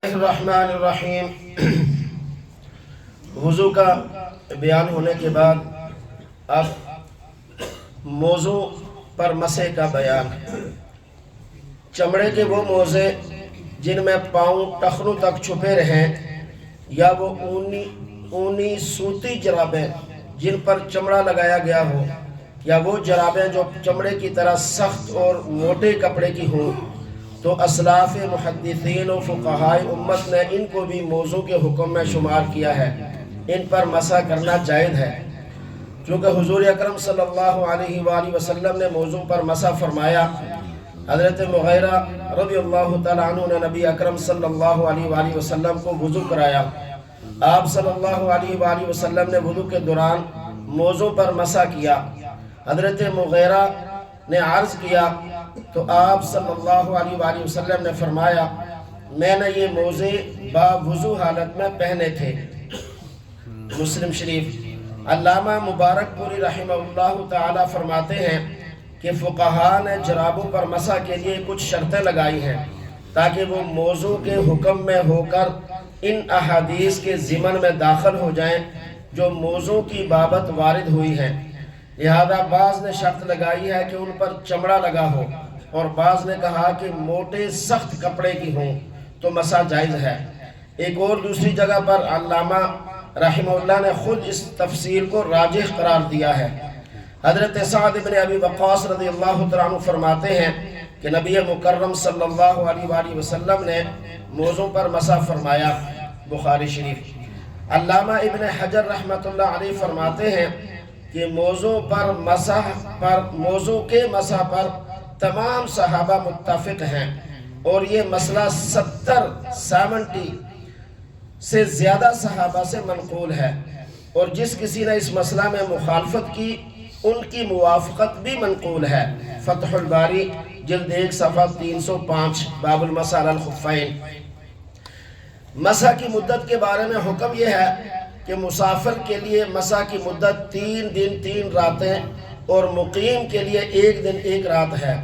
الرحمن الرحیم۔ وضو کا بیان ہونے کے بعد اب موضوع پر مسح کا بیان۔ چمڑے کے وہ موزے جن میں پاؤں ٹخنوں تک چھپے رہیں، یا وہ اونی سوتی جرابیں جن پر چمڑا لگایا گیا ہو، یا وہ جرابیں جو چمڑے کی طرح سخت اور موٹے کپڑے کی ہوں، تو اسلاف محدثین و فقہائے امت نے ان کو بھی موضوع کے حکم میں شمار کیا ہے۔ ان پر مسح کرنا جائز ہے، چونکہ حضور اکرم صلی اللہ علیہ وآلہ وسلم نے موضوع پر مسح فرمایا۔ حضرت مغیرہ رضی اللہ تعالیٰ عنہ نے نبی اکرم صلی اللہ علیہ وآلہ وسلم کو وضو کرایا۔ آپ صلی اللہ علیہ وآلہ وسلم نے وضو کے دوران موضوع پر مسح کیا۔ حضرت مغیرہ نے عرض کیا تو آپ صلی اللہ علیہ وآلہ وسلم نے فرمایا، میں نے یہ موزے باوضو حالت میں پہنے تھے۔ مسلم شریف۔ علامہ مبارک پوری رحمہ اللہ تعالی فرماتے ہیں کہ فقہاء نے جرابوں پر مسح کے لیے کچھ شرطیں لگائی ہیں تاکہ وہ موضوع کے حکم میں ہو کر ان احادیث کے ضمن میں داخل ہو جائیں جو موضوع کی بابت وارد ہوئی ہیں۔ لہذا بعض نے شرط لگائی ہے کہ ان پر چمڑا لگا ہو، اور بعض نے کہا کہ موٹے سخت کپڑے کی ہوں تو مسح جائز ہے۔ ایک اور دوسری جگہ پر علامہ رحمہ اللہ نے خود اس تفسیر کو راجح قرار دیا ہے۔ حضرت سعد بن ابی وقاص رضی اللہ عنہ فرماتے ہیں کہ نبی مکرم صلی اللہ علیہ وآلہ وسلم نے موضوع پر مسح فرمایا، بخاری شریف۔ علامہ ابن حجر رحمۃ اللہ علیہ فرماتے ہیں کہ موضوع کے مسح پر تمام صحابہ متفق ہیں، اور یہ مسئلہ 70 سے زیادہ صحابہ سے منقول ہے، اور جس کسی نے اس مسئلہ میں مخالفت کی ان کی موافقت بھی منقول ہے۔ فتح الباری جلد 1 صفحہ 305 باب المسح علی الخفین۔ مسح کی مدت کے بارے میں حکم یہ ہے کہ مسافر کے لیے مسح کی مدت 3 دن 3 راتیں اور مقیم کے لیے 1 دن 1 رات ہے۔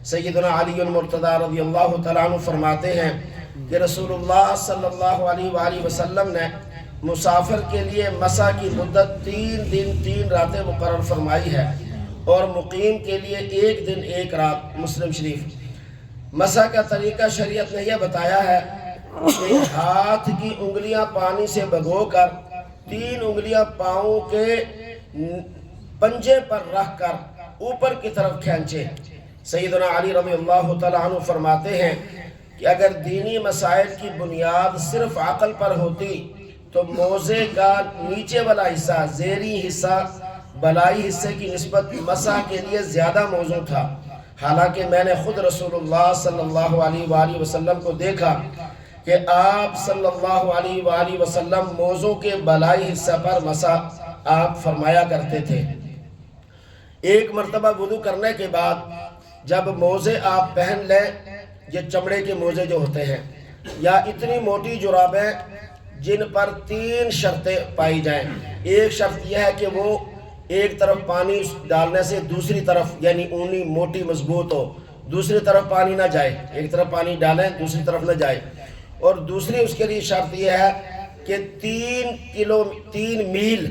سیدنا علی المرتضی رضی اللہ تعالیٰ عنہ فرماتے ہیں کہ رسول اللہ صلی اللہ علیہ وآلہ وسلم نے مسافر کے لیے مسح کی مدت 3 دن 3 راتیں مقرر فرمائی ہے، اور مقیم کے لیے 1 دن 1 رات۔ مسلم شریف۔ مسح کا طریقہ شریعت نے یہ بتایا ہے کہ ہاتھ کی انگلیاں پانی سے بھگو کر 3 انگلیاں پاؤں کے پنجے پر رکھ کر اوپر کی طرف کھینچے۔ سیدنا علی رضی اللہ تعالیٰ عنہ فرماتے ہیں کہ اگر دینی مسائل کی بنیاد صرف عقل پر ہوتی تو موزے کا نیچے والا حصہ، زیریں حصہ، بلائی حصے کی نسبت مسح کے لیے زیادہ موزوں تھا، حالانکہ میں نے خود رسول اللہ صلی اللہ علیہ وآلہ وسلم کو دیکھا کہ آپ صلی اللہ علیہ وآلہ وسلم موزوں کے بلائی حصہ پر مسح آپ فرمایا کرتے تھے۔ ایک مرتبہ وضو کرنے کے بعد جب موزے آپ پہن لیں، یہ چمڑے کے موزے جو ہوتے ہیں، یا اتنی موٹی جرابیں جن پر 3 شرطیں پائی جائیں۔ ایک شرط یہ ہے کہ وہ ایک طرف پانی ڈالنے سے دوسری طرف، یعنی اونی موٹی مضبوط ہو، دوسری طرف پانی نہ جائے، ایک طرف پانی ڈالیں دوسری طرف نہ جائے۔ اور دوسری اس کے لیے شرط یہ ہے کہ 3 میل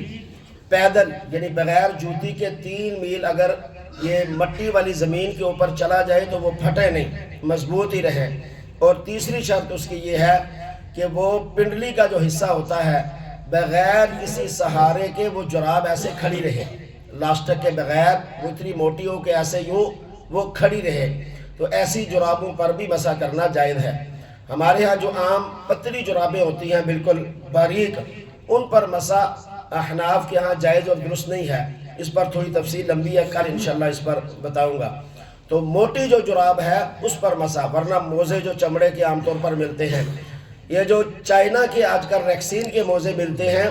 پیدل، یعنی بغیر جوتی کے 3 میل اگر یہ مٹی والی زمین کے اوپر چلا جائے تو وہ پھٹے نہیں، مضبوط ہی رہے۔ اور تیسری شرط اس کی یہ ہے کہ وہ پنڈلی کا جو حصہ ہوتا ہے بغیر کسی سہارے کے وہ جراب ایسے کھڑی رہے، لاسٹک کے بغیر، وہ اتنی موٹی ہو کہ ایسے یوں وہ کھڑی رہے۔ تو ایسی جرابوں پر بھی مسح کرنا جائز ہے۔ ہمارے ہاں جو عام پتلی جرابیں ہوتی ہیں بالکل باریک، ان پر مسح احناف کے ہاں جائز اور درست نہیں ہے۔ اس پر تھوڑی تفصیل لمبی ہے، کل انشاءاللہ اس پر بتاؤں گا۔ تو موٹی جو جراب ہے اس پر مسح، ورنہ موزے جو چمڑے کے عام طور پر ملتے ہیں، یہ جو چائنا کے آج کل ریکسین کے موزے ملتے ہیں،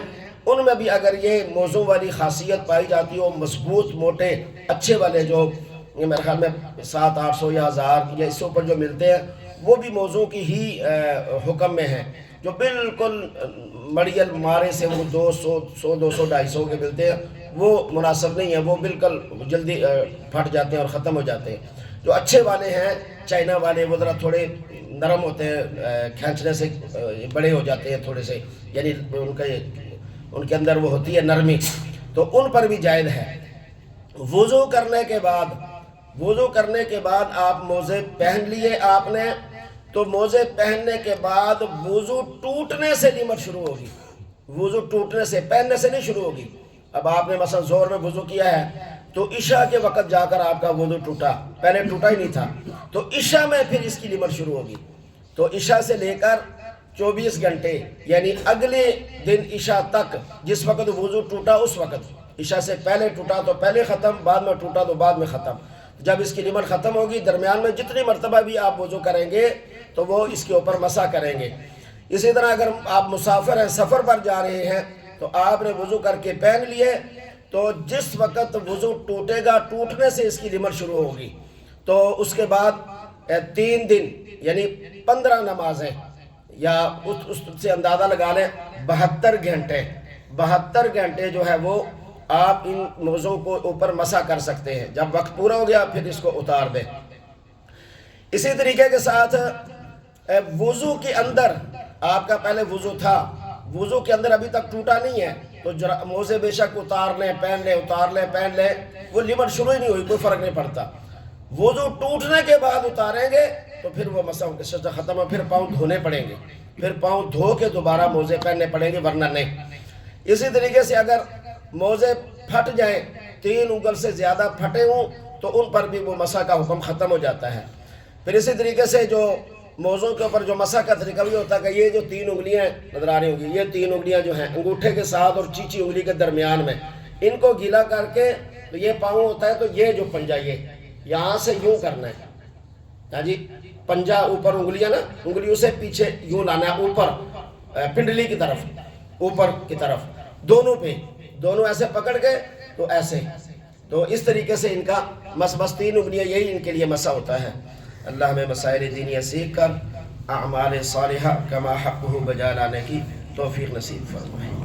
ان میں بھی اگر یہ موزوں والی خاصیت پائی جاتی ہو، مضبوط موٹے اچھے والے جو میرے خیال میں 700-800 یا 1000 یا اس سے اوپر جو ملتے ہیں، وہ بھی موزوں کی ہی حکم میں ہیں۔ جو بالکل مڑیل مارے سے وہ 200 200 250 کے ملتے ہیں، وہ مناسب نہیں ہے، وہ بالکل جلدی پھٹ جاتے ہیں اور ختم ہو جاتے ہیں۔ جو اچھے والے ہیں چائنا والے، وہ ذرا تھوڑے نرم ہوتے ہیں، کھینچنے سے بڑے ہو جاتے ہیں تھوڑے سے، یعنی ان کے اندر وہ ہوتی ہے نرمی، تو ان پر بھی جائز ہے۔ وضو کرنے کے بعد آپ موزے پہن لیے آپ نے، تو موزے پہننے کے بعد وضو ٹوٹنے سے لمٹ شروع ہوگی، وضو ٹوٹنے سے، پہننے سے نہیں شروع ہوگی۔ اب آپ نے مثلا زور میں وضو کیا ہے تو عشاء کے وقت جا کر آپ کا وضو ٹوٹا، پہلے ٹوٹا ہی نہیں تھا، تو عشاء میں پھر اس کی لمٹ شروع ہوگی۔ تو عشاء سے لے کر 24 گھنٹے یعنی اگلے دن عشاء تک جس وقت وضو ٹوٹا اس وقت، عشاء سے پہلے ٹوٹا تو پہلے ختم، بعد میں ٹوٹا تو بعد میں ختم۔ جب اس کی لمٹ ختم ہوگی، درمیان میں جتنی مرتبہ بھی آپ وضو کریں گے تو وہ اس کے اوپر مسح کریں گے۔ اسی طرح اگر آپ مسافر ہیں، سفر پر جا رہے ہیں، تو آپ نے وضو کر کے پہن لیے، تو جس وقت وضو ٹوٹے گا ٹوٹنے سے اس کی لمٹ شروع ہوگی، تو اس کے بعد 3 دن یعنی 15 نمازیں، یا اس سے اندازہ لگا لیں 72 گھنٹے جو ہے وہ آپ ان موزوں کو اوپر مسح کر سکتے ہیں۔ جب وقت پورا ہو گیا پھر اس کو اتار دیں۔ اسی طریقے کے ساتھ وضو کے اندر آپ کا پہلے وضو تھا، وضو کے اندر ابھی تک ٹوٹا نہیں ہے، تو موزے بے شک اتار لیں پہن لیں، اتار لیں پہن لیں، وہ لمٹ شروع ہی نہیں ہوئی، کوئی فرق نہیں پڑتا۔ وضو ٹوٹنے کے بعد اتاریں گے تو پھر وہ مسح کے سلسلہ ختم ہو، پھر پاؤں دھونے پڑیں گے، پھر پاؤں دھو کے دوبارہ موزے پہننے پڑیں گے، ورنہ نہیں۔ اسی طریقے سے اگر موزے پھٹ جائیں، 3 انگل سے زیادہ پھٹے ہوں تو ان پر بھی وہ مسح کا حکم ختم ہو جاتا ہے۔ پھر اسی طریقے سے جو موزوں کے اوپر جو مسح کا طریقہ بھی ہوتا ہے کہ یہ جو 3 انگلیاں نظر آ رہی ہوں گی، یہ 3 انگلیاں جو ہیں انگوٹھے کے ساتھ اور چیچی انگلی کے درمیان میں، ان کو گیلا کر کے تو یہ پاؤں ہوتا ہے، تو یہ جو پنجہ یہ یہاں سے یوں کرنا ہے، ہاں جی، پنجہ اوپر، انگلیاں نا، انگلیوں سے پیچھے یوں لانا ہے اوپر، پنڈلی کی طرف، اوپر کی طرف، دونوں پہ، دونوں ایسے پکڑ کے تو ایسے، تو اس طریقے سے ان کا بس 3 انگلیاں، یہی ان کے لیے مسح ہوتا ہے۔ اللہ ہمیں مسائل دینی سیکھ کر اعمال صالحہ کما حقہ بجا لانے کی توفیق نصیب فرمائے۔